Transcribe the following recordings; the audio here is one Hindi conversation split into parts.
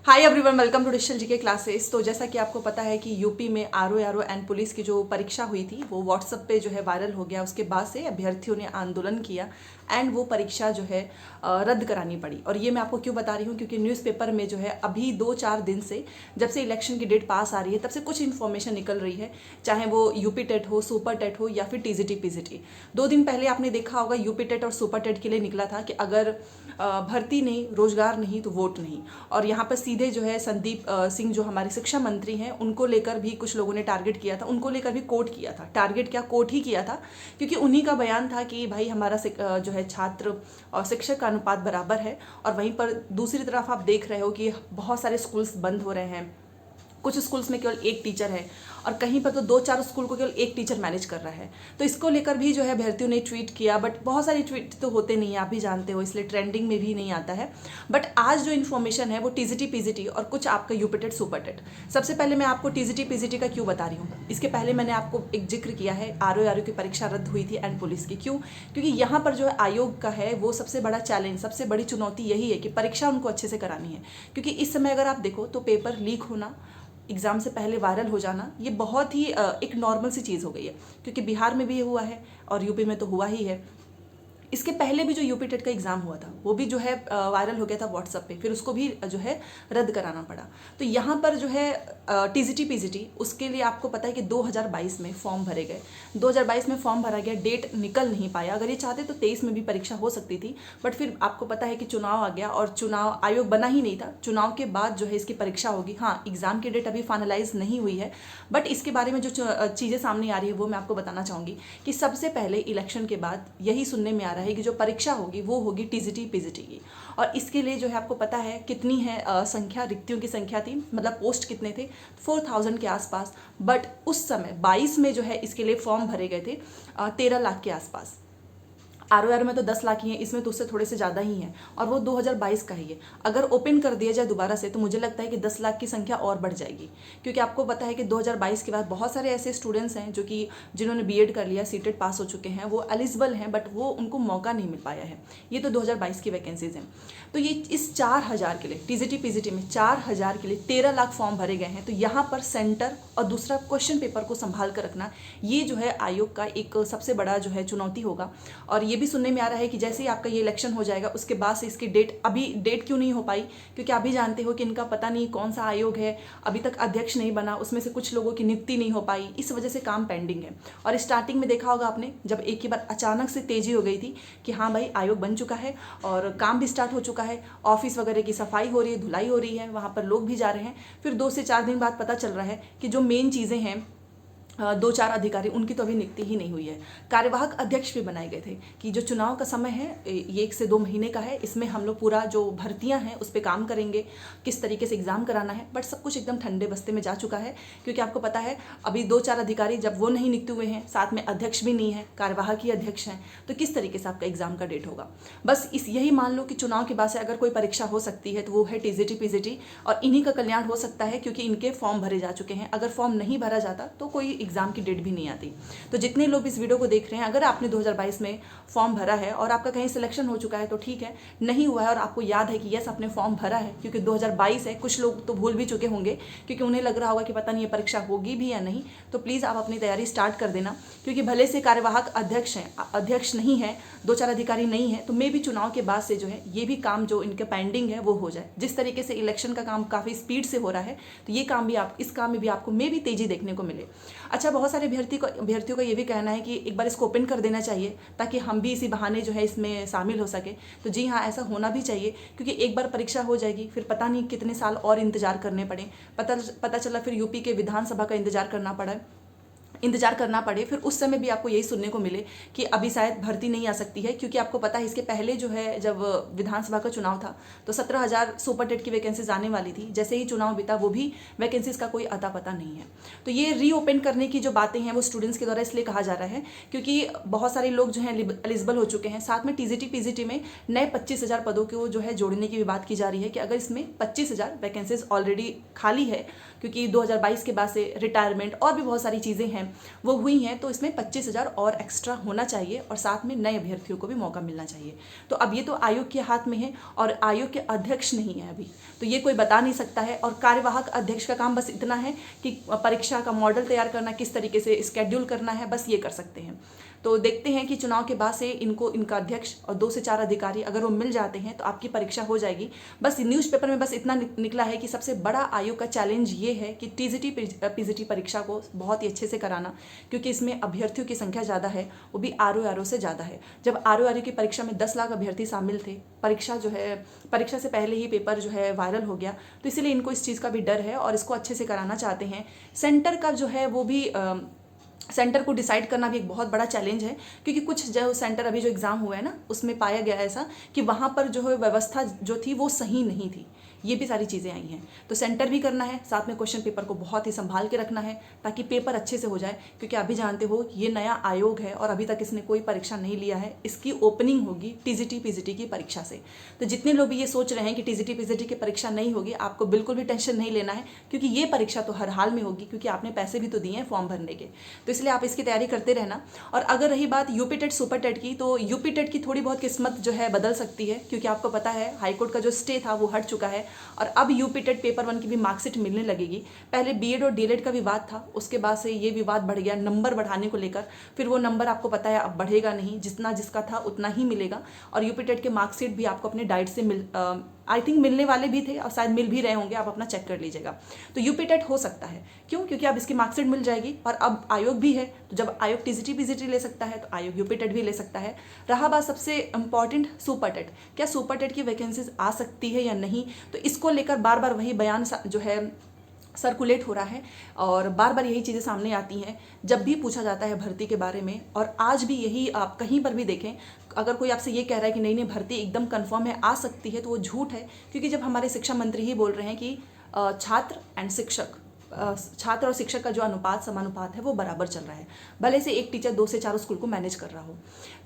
Hi everyone, welcome to digital GK classes. तो जैसा कि आपको पता है कि यूपी में आरओ एंड पुलिस की जो परीक्षा हुई थी वो व्हाट्सएप पे जो है वायरल हो गया। उसके बाद से अभ्यर्थियों ने आंदोलन किया एंड वो परीक्षा जो है रद्द करानी पड़ी। और ये मैं आपको क्यों बता रही हूँ, क्योंकि न्यूज़पेपर में जो है अभी 2-4 दिन से, जब से इलेक्शन की डेट पास आ रही है, तब से कुछ इन्फॉर्मेशन निकल रही है, चाहे वो यूपी टेट हो, सुपर टेट हो या फिर टीजीटी पीजीटी। 2 दिन पहले आपने देखा होगा यूपी टेट और सुपर टेट के लिए निकला था कि अगर भर्ती नहीं, रोजगार नहीं तो वोट नहीं। और यहाँ पर सीधे जो है संदीप सिंह जो हमारे शिक्षा मंत्री हैं, उनको लेकर भी कुछ लोगों ने टारगेट किया था, उनको लेकर भी कोट किया था। टारगेट क्या, कोट ही किया था, क्योंकि उन्हीं का बयान था कि भाई हमारा जो है छात्र और शिक्षक का अनुपात बराबर है। और वहीं पर दूसरी तरफ आप देख रहे हो कि बहुत सारे स्कूल्स बंद हो रहे हैं, कुछ स्कूल्स में केवल एक टीचर है और कहीं पर तो 2-4 स्कूल को केवल एक टीचर मैनेज कर रहा है। तो इसको लेकर भी जो है अभ्यर्थियों ने ट्वीट किया, बट बहुत सारे ट्वीट तो होते नहीं है, आप भी जानते हो, इसलिए ट्रेंडिंग में भी नहीं आता है। बट आज जो इन्फॉर्मेशन है वो टीजीटी पीजीटी और कुछ आपका यूपी टेट सुपर टेट। सबसे पहले मैं आपको टीजीटी पीजीटी का क्यों बता रही हूँ। इसके पहले मैंने आपको एक जिक्र किया है, आरओ की परीक्षा रद्द हुई थी एंड पुलिस की। क्यों? क्योंकि यहाँ पर जो है आयोग का है वो सबसे बड़ा चैलेंज, सबसे बड़ी चुनौती यही है कि परीक्षा उनको अच्छे से करानी है। क्योंकि इस समय अगर आप देखो तो पेपर लीक होना, एग्ज़ाम से पहले वायरल हो जाना, ये बहुत ही एक नॉर्मल सी चीज़ हो गई है। क्योंकि बिहार में भी ये हुआ है और यूपी में तो हुआ ही है। इसके पहले भी जो यूपी टेट का एग्ज़ाम हुआ था वो भी जो है वायरल हो गया था व्हाट्सएप पे, फिर उसको भी जो है रद्द कराना पड़ा। तो यहाँ पर जो है टीजीटी पीजीटी, उसके लिए आपको पता है कि 2022 में फॉर्म भरे गए, 2022 में फॉर्म भरा गया, डेट निकल नहीं पाया। अगर ये चाहते तो 23 में भी परीक्षा हो सकती थी, बट फिर आपको पता है कि चुनाव आ गया और चुनाव आयोग बना ही नहीं था। चुनाव के बाद जो है इसकी परीक्षा होगी। हाँ, एग्ज़ाम की डेट अभी फाइनलाइज नहीं हुई है, बट इसके बारे में जो चीज़ें सामने आ रही है वो मैं आपको बताना चाहूँगी कि सबसे पहले इलेक्शन के बाद यही सुनने में आ रहा है कि जो परीक्षा होगी वो होगी टीजीटी पीजीटी की। और इसके लिए जो है आपको पता है कितनी है संख्या, रिक्तियों की संख्या थी, मतलब पोस्ट कितने थे, 4000 के आसपास। बट उस समय 22 में जो है इसके लिए फॉर्म भरे गए थे 13 लाख के आसपास। आरओआर में तो 10 लाख ही है, इसमें तो उससे थोड़े से ज़्यादा ही हैं और वो 2022 का ही है। अगर ओपन कर दिया जाए दोबारा से तो मुझे लगता है कि 10 लाख की संख्या और बढ़ जाएगी। क्योंकि आपको पता है कि 2022 के बाद बहुत सारे ऐसे स्टूडेंट्स हैं जो कि जिन्होंने बीएड कर लिया, सीटेट पास हो चुके हैं, वो एलिजिबल हैं, बट वो उनको मौका नहीं मिल पाया है। ये तो 2022 की वैकेंसीज हैं। तो ये इस 4000 के लिए टीजीटी पीजीटी में 4000 के लिए 13 लाख फॉर्म भरे गए हैं। तो यहाँ पर सेंटर और दूसरा क्वेश्चन पेपर को संभाल कर रखना, ये जो है आयोग का एक सबसे बड़ा जो है चुनौती होगा। और ये भी सुनने में आ रहा है कि जैसे ही आपका ये इलेक्शन हो जाएगा उसके बाद से इसकी डेट, अभी डेट क्यों नहीं हो पाई, क्योंकि अभी जानते हो कि इनका पता नहीं कौन सा आयोग है, अभी तक अध्यक्ष नहीं बना, उसमें से कुछ लोगों की नियुक्ति नहीं हो पाई, इस वजह से काम पेंडिंग है। और स्टार्टिंग में देखा होगा आपने, जब एक ही बार अचानक से तेजी हो गई थी कि हाँ भाई आयोग बन चुका है और काम भी स्टार्ट हो चुका है, ऑफिस वगैरह की सफाई हो रही है, धुलाई हो रही है, वहाँ पर लोग भी जा रहे हैं। फिर 2 से 4 दिन बाद पता चल रहा है कि जो मेन चीज़ें हैं, 2-4 अधिकारी, उनकी तो अभी नियुक्ति ही नहीं हुई है। कार्यवाहक अध्यक्ष भी बनाए गए थे कि जो चुनाव का समय है ये 1 से 2 महीने का है, इसमें हम लोग पूरा जो भर्तियां हैं उस पर काम करेंगे, किस तरीके से एग्जाम कराना है। बट सब कुछ एकदम ठंडे बस्ते में जा चुका है, क्योंकि आपको पता है अभी 2-4 अधिकारी जब वो नहीं नियुक्त हुए हैं, साथ में अध्यक्ष भी नहीं है, कार्यवाहक ही अध्यक्ष हैं, तो किस तरीके से आपका एग्जाम का डेट होगा। बस यही मान लो कि चुनाव के बाद से अगर कोई परीक्षा हो सकती है तो वो है टीजीटी पीजीटी, और इन्हीं का कल्याण हो सकता है क्योंकि इनके फॉर्म भरे जा चुके हैं। अगर फॉर्म नहीं भरा जाता तो कोई एग्जाम की डेट भी नहीं आती। तो जितने लोग इस वीडियो को देख रहे हैं, अगर आपने 2022 में फॉर्म भरा है और आपका कहीं सिलेक्शन हो चुका है तो ठीक है, नहीं हुआ है और आपको याद है कि यस आपने फॉर्म भरा है, क्योंकि 2022 है, कुछ लोग तो भूल भी चुके होंगे क्योंकि उन्हें लग रहा होगा कि पता नहीं ये परीक्षा होगी भी या नहीं, तो प्लीज़ आप अपनी तैयारी स्टार्ट कर देना। क्योंकि भले से कार्यवाहक अध्यक्ष हैं, अध्यक्ष नहीं है, 2-4 अधिकारी नहीं है, तो मे भी चुनाव के बाद से जो है ये भी काम जो इनके पेंडिंग है वो हो जाए। जिस तरीके से इलेक्शन का काम काफ़ी स्पीड से हो रहा है, तो ये काम भी इस काम में भी आपको मे भी तेजी देखने को मिले। अच्छा, बहुत सारे अभ्यर्थियों का ये भी कहना है कि एक बार इसको ओपन कर देना चाहिए ताकि हम भी इसी बहाने जो है इसमें शामिल हो सके। तो जी हाँ, ऐसा होना भी चाहिए, क्योंकि एक बार परीक्षा हो जाएगी फिर पता नहीं कितने साल और इंतजार करने पड़े। पता चला फिर यूपी के विधानसभा का इंतजार करना पड़े, फिर उस समय भी आपको यही सुनने को मिले कि अभी शायद भर्ती नहीं आ सकती है। क्योंकि आपको पता है इसके पहले जो है जब विधानसभा का चुनाव था तो 17,000 सुपर टेट की वैकेंसीज आने वाली थी। जैसे ही चुनाव बीता वो भी वैकेंसीज का कोई अता पता नहीं है। तो ये रीओपन करने की जो बातें हैं वो स्टूडेंट्स के द्वारा इसलिए कहा जा रहा है क्योंकि बहुत सारे लोग जो हैं एलिजिबल हो चुके हैं। साथ में टीजीटी पीजीटी में नए 25,000 पदों को जो है जोड़ने की भी बात की जा रही है कि अगर इसमें 25,000 वैकेंसीज ऑलरेडी खाली है, क्योंकि 2022 के बाद से रिटायरमेंट और भी बहुत सारी चीज़ें हैं, हैं वो हुई हैं, तो इसमें 25,000 और एक्स्ट्रा होना चाहिए और साथ में नए अभ्यर्थियों को भी मौका मिलना चाहिए। तो अब ये तो आयोग के हाथ में है और आयोग के अध्यक्ष नहीं है अभी, तो ये कोई बता नहीं सकता है। और कार्यवाहक अध्यक्ष का काम बस इतना है कि परीक्षा का मॉडल तैयार करना, किस तरीके से स्केड्यूल करना है, बस ये कर सकते हैं। तो देखते हैं कि चुनाव के बाद से इनको, इनका अध्यक्ष और 2 से 4 अधिकारी अगर वो मिल जाते हैं तो आपकी परीक्षा हो जाएगी। बस न्यूज़पेपर में बस इतना निकला है कि सबसे बड़ा आयोग का चैलेंज ये है कि टीजीटी पीजीटी परीक्षा को बहुत ही अच्छे से कराना, क्योंकि इसमें अभ्यर्थियों की संख्या ज़्यादा है, वो भी आरओ से ज़्यादा है। जब आरओ की परीक्षा में 10 लाख अभ्यर्थी शामिल थे, परीक्षा से पहले ही पेपर जो है वायरल हो गया, तो इसीलिए इनको इस चीज़ का भी डर है और इसको अच्छे से कराना चाहते हैं। सेंटर का जो है वो भी सेंटर को डिसाइड करना भी एक बहुत बड़ा चैलेंज है, क्योंकि कुछ जो सेंटर अभी जो एग्ज़ाम हुआ है ना, उसमें पाया गया ऐसा कि वहाँ पर जो है व्यवस्था जो थी वो सही नहीं थी। ये भी सारी चीज़ें आई हैं, तो सेंटर भी करना है, साथ में क्वेश्चन पेपर को बहुत ही संभाल के रखना है ताकि पेपर अच्छे से हो जाए। क्योंकि अभी जानते हो ये नया आयोग है और अभी तक इसने कोई परीक्षा नहीं लिया है। इसकी ओपनिंग होगी टीजीटी पीजीटी की परीक्षा से। तो जितने लोग भी ये सोच रहे हैं कि टीजीटी पीजीटी की परीक्षा नहीं होगी, आपको बिल्कुल भी टेंशन नहीं लेना है, क्योंकि ये परीक्षा तो हर हाल में होगी, क्योंकि आपने पैसे भी तो दिए हैं फॉर्म भरने के। तो इसलिए आप इसकी तैयारी करते रहना। और अगर रही बात यूपी टेट सुपर टेट की, तो यूपी टेट की थोड़ी बहुत किस्मत जो है बदल सकती है, क्योंकि आपको पता है हाईकोर्ट का जो स्टे था वो हट चुका है और अब यूपी टेट पेपर 1 की भी मार्कशीट मिलने लगेगी। पहले बीएड और डीएलएड का विवाद था, उसके बाद से ये विवाद बढ़ गया नंबर बढ़ाने को लेकर। फिर वो नंबर आपको पता है अब बढ़ेगा नहीं, जितना जिसका था उतना ही मिलेगा। और यूपी टेट के मार्कशीट भी आपको अपने डाइट से आई थिंक मिलने वाले भी थे और शायद मिल भी रहे होंगे, आप अपना चेक कर लीजिएगा। तो यूपी टेट हो सकता है, क्यों? क्योंकि अब इसकी मार्कशीट मिल जाएगी और अब आयोग भी है, तो जब आयोग टीजीटी पीजीटी ले सकता है तो आयोग यूपी टेट भी ले सकता है। रहा बात सबसे इंपॉर्टेंट सुपर टेट, क्या सुपर टेट की वैकेंसीज आ सकती है या नहीं, तो इसको लेकर बार बार वही बयान जो है सर्कुलेट हो रहा है और बार बार यही चीज़ें सामने आती हैं जब भी पूछा जाता है भर्ती के बारे में। और आज भी यही, आप कहीं पर भी देखें, अगर कोई आपसे ये कह रहा है कि नहीं भर्ती एकदम कंफर्म है, आ सकती है, तो वो झूठ है। क्योंकि जब हमारे शिक्षा मंत्री ही बोल रहे हैं कि छात्र और शिक्षक का जो अनुपात, समानुपात है, वो बराबर चल रहा है, भले से एक टीचर 2 से 4 स्कूल को मैनेज कर रहा हो।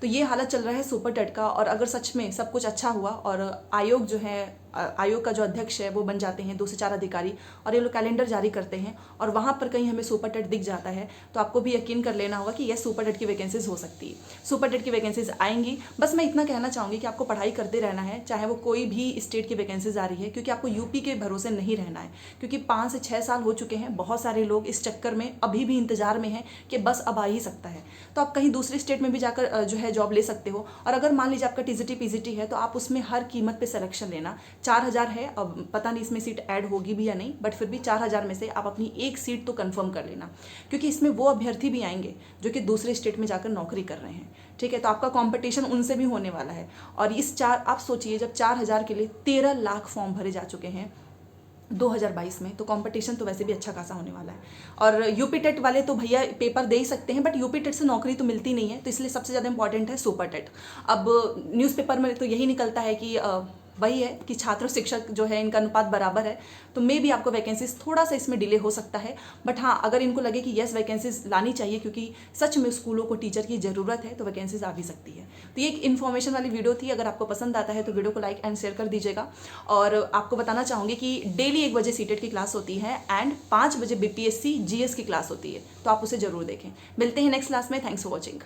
तो ये हालत चल रहा है सुपर टेट का। और अगर सच में सब कुछ अच्छा हुआ और आयोग जो है, आयोग का जो अध्यक्ष है वो बन जाते हैं 2 से 4 अधिकारी और ये लोग कैलेंडर जारी करते हैं और वहाँ पर कहीं हमें सुपर टेट दिख जाता है, तो आपको भी यकीन कर लेना होगा कि यह सुपर टेट की वैकेंसीज हो सकती है। सुपर टेट की वैकेंसीज आएंगी। बस मैं इतना कहना चाहूँगी कि आपको पढ़ाई करते रहना है, चाहे वो कोई भी स्टेट की वैकेंसीज आ रही है, क्योंकि आपको यूपी के भरोसे नहीं रहना है। क्योंकि 5 से 6 साल हो चुके हैं, बहुत सारे लोग इस चक्कर में अभी भी इंतजार में हैं कि बस अब आ ही सकता है। तो आप कहीं दूसरे स्टेट में भी जाकर जो है जॉब ले सकते हो। और अगर मान लीजिए आपका टीजीटी पीजीटी है, तो आप उसमें हर कीमत पे सिलेक्शन लेना। 4000 है, अब पता नहीं इसमें सीट ऐड होगी भी या नहीं, बट फिर भी 4000 में से आप अपनी एक सीट तो कंफर्म कर लेना, क्योंकि इसमें वो अभ्यर्थी भी आएंगे जो कि दूसरे स्टेट में जाकर नौकरी कर रहे हैं। ठीक है, तो आपका कंपटीशन उनसे भी होने वाला है। और आप सोचिए, जब 4000 के लिए 13 लाख फॉर्म भरे जा चुके हैं 2022 में, तो कंपटीशन तो वैसे भी अच्छा खासा होने वाला है। और यूपी टेट वाले तो भैया पेपर दे ही सकते हैं, बट यूपी टेट से नौकरी तो मिलती नहीं है, तो इसलिए सबसे ज़्यादा इंपॉर्टेंट है सुपर टेट। अब न्यूज़पेपर में तो यही निकलता है कि वही है कि छात्र शिक्षक जो है इनका अनुपात बराबर है, तो मे भी आपको वैकेंसीज थोड़ा सा इसमें डिले हो सकता है। बट हाँ, अगर इनको लगे कि यस वैकेंसीज लानी चाहिए क्योंकि सच में स्कूलों को टीचर की ज़रूरत है, तो वैकेंसीज आ भी सकती है। तो ये एक इन्फॉर्मेशन वाली वीडियो थी। अगर आपको पसंद आता है तो वीडियो को लाइक एंड शेयर कर दीजिएगा। और आपको बताना चाहूँगी कि डेली 1 बजे सीटेट की क्लास होती है एंड 5 बजे BPSC GS की क्लास होती है, तो आप उसे ज़रूर देखें। मिलते हैं नेक्स्ट क्लास में। Thanks for watching.